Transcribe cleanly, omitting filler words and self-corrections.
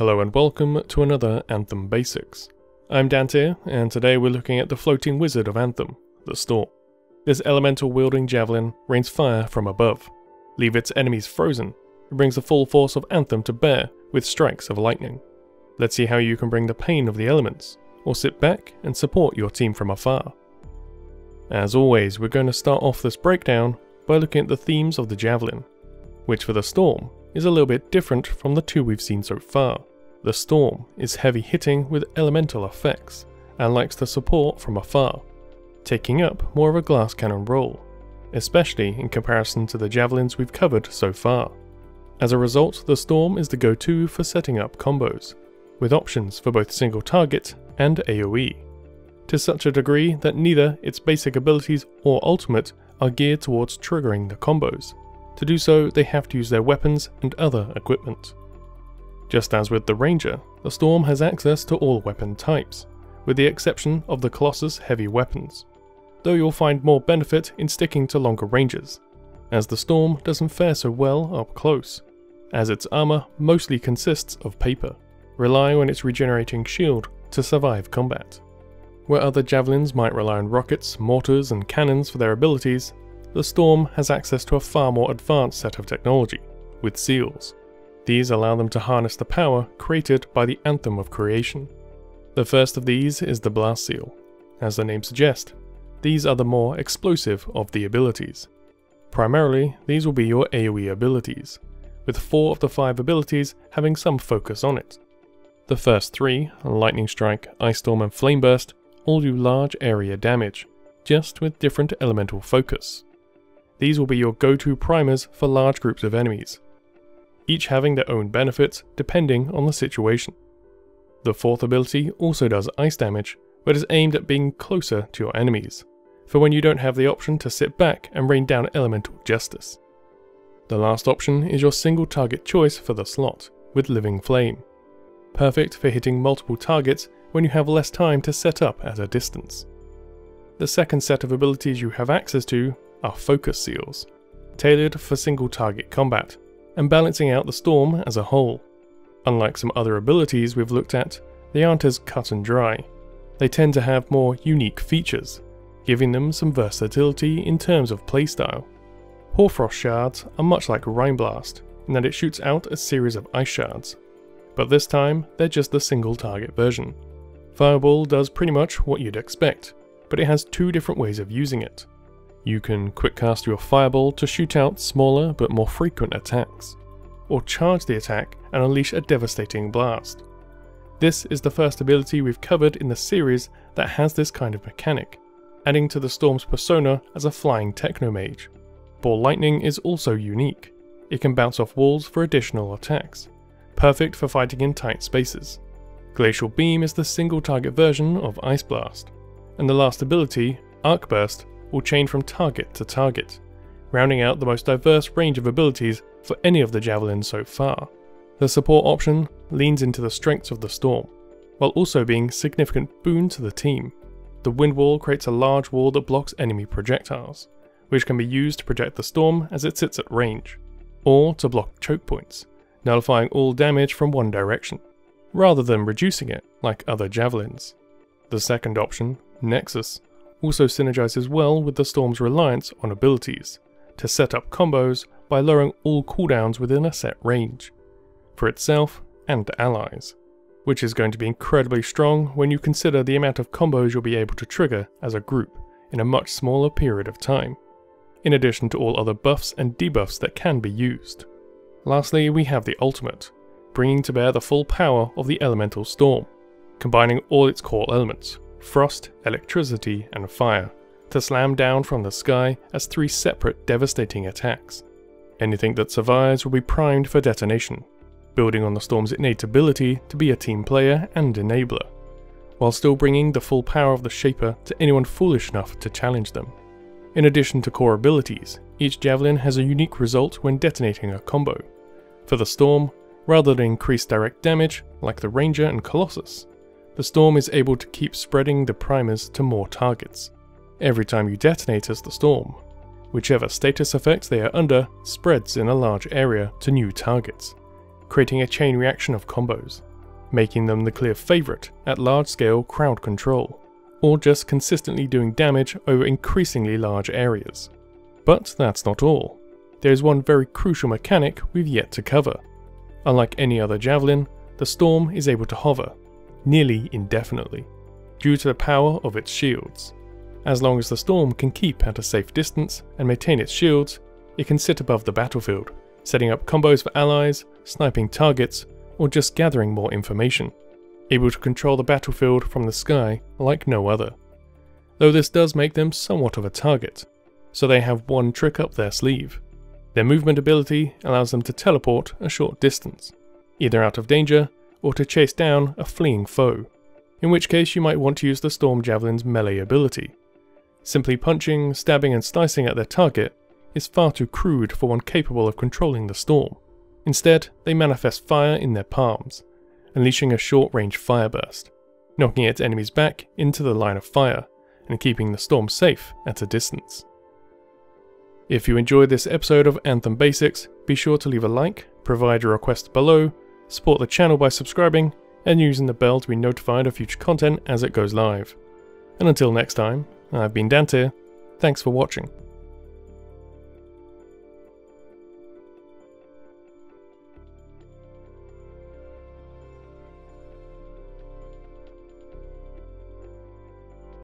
Hello and welcome to another Anthem Basics. I'm Dante, and today we're looking at the floating wizard of Anthem, the Storm. This elemental-wielding javelin rains fire from above. Leave its enemies frozen. It brings the full force of Anthem to bear with strikes of lightning. Let's see how you can bring the pain of the elements, or sit back and support your team from afar. As always, we're going to start off this breakdown by looking at the themes of the Javelin, which for the Storm is a little bit different from the two we've seen so far. The Storm is heavy hitting with elemental effects, and likes to support from afar, taking up more of a glass cannon role, especially in comparison to the Javelins we've covered so far. As a result, the Storm is the go-to for setting up combos, with options for both single target and AoE, to such a degree that neither its basic abilities or ultimate are geared towards triggering the combos. To do so, they have to use their weapons and other equipment. Just as with the Ranger, the Storm has access to all weapon types, with the exception of the Colossus heavy weapons, though you'll find more benefit in sticking to longer ranges, as the Storm doesn't fare so well up close, as its armor mostly consists of paper, relying on its regenerating shield to survive combat. Where other Javelins might rely on rockets, mortars and cannons for their abilities, the Storm has access to a far more advanced set of technology, with seals. These allow them to harness the power created by the Anthem of Creation. The first of these is the Blast Seal. As the name suggests, these are the more explosive of the abilities. Primarily, these will be your AoE abilities, with 4 of the 5 abilities having some focus on it. The first 3, Lightning Strike, Ice Storm and Flame Burst, all do large area damage, just with different elemental focus. These will be your go-to primers for large groups of enemies, each having their own benefits depending on the situation. The 4th ability also does ice damage, but is aimed at being closer to your enemies, for when you don't have the option to sit back and rain down elemental justice. The last option is your single target choice for the slot, with Living Flame, perfect for hitting multiple targets when you have less time to set up at a distance. The second set of abilities you have access to are Focus Seals, tailored for single target combat, and balancing out the Storm as a whole. Unlike some other abilities we've looked at, they aren't as cut and dry. They tend to have more unique features, giving them some versatility in terms of playstyle. Hoarfrost Shards are much like Rime Blast, in that it shoots out a series of ice shards, but this time they're just the single target version. Fireball does pretty much what you'd expect, but it has 2 different ways of using it. You can quick cast your Fireball to shoot out smaller but more frequent attacks, or charge the attack and unleash a devastating blast. This is the first ability we've covered in the series that has this kind of mechanic, adding to the Storm's persona as a flying technomage. Ball Lightning is also unique. It can bounce off walls for additional attacks, perfect for fighting in tight spaces. Glacial Beam is the single target version of Ice Blast, and the last ability, Arc Burst, will chain from target to target, rounding out the most diverse range of abilities for any of the Javelins so far. The support option leans into the strengths of the Storm, while also being a significant boon to the team. The Wind Wall creates a large wall that blocks enemy projectiles, which can be used to project the Storm as it sits at range, or to block choke points, nullifying all damage from one direction, rather than reducing it like other Javelins. The second option, Nexus, also synergizes well with the Storm's reliance on abilities, to set up combos by lowering all cooldowns within a set range, for itself and allies, which is going to be incredibly strong when you consider the amount of combos you'll be able to trigger as a group in a much smaller period of time, in addition to all other buffs and debuffs that can be used. Lastly, we have the ultimate, bringing to bear the full power of the elemental Storm, combining all its core elements, frost, electricity and fire, to slam down from the sky as 3 separate devastating attacks. Anything that survives will be primed for detonation, building on the Storm's innate ability to be a team player and enabler, while still bringing the full power of the Shaper to anyone foolish enough to challenge them. In addition to core abilities, each Javelin has a unique result when detonating a combo. For the Storm, rather than increase direct damage like the Ranger and Colossus, the Storm is able to keep spreading the primers to more targets. Every time you detonate as the Storm, whichever status effect they are under spreads in a large area to new targets, creating a chain reaction of combos. making them the clear favourite at large-scale crowd control, or just consistently doing damage over increasingly large areas. But that's not all. There is one very crucial mechanic we've yet to cover. Unlike any other Javelin, the Storm is able to hover, nearly indefinitely, due to the power of its shields. As long as the Storm can keep at a safe distance and maintain its shields, it can sit above the battlefield, setting up combos for allies, sniping targets, or just gathering more information, able to control the battlefield from the sky like no other. Though this does make them somewhat of a target, so they have one trick up their sleeve. Their movement ability allows them to teleport a short distance, either out of danger or to chase down a fleeing foe, in which case you might want to use the Storm Javelin's melee ability. Simply punching, stabbing and slicing at their target is far too crude for one capable of controlling the Storm. Instead, they manifest fire in their palms, unleashing a short-range fire burst, knocking its enemies back into the line of fire and keeping the Storm safe at a distance. If you enjoyed this episode of Anthem Basics, be sure to leave a like, provide your request below, support the channel by subscribing, and using the bell to be notified of future content as it goes live. And until next time, I've been Dante, thanks for watching.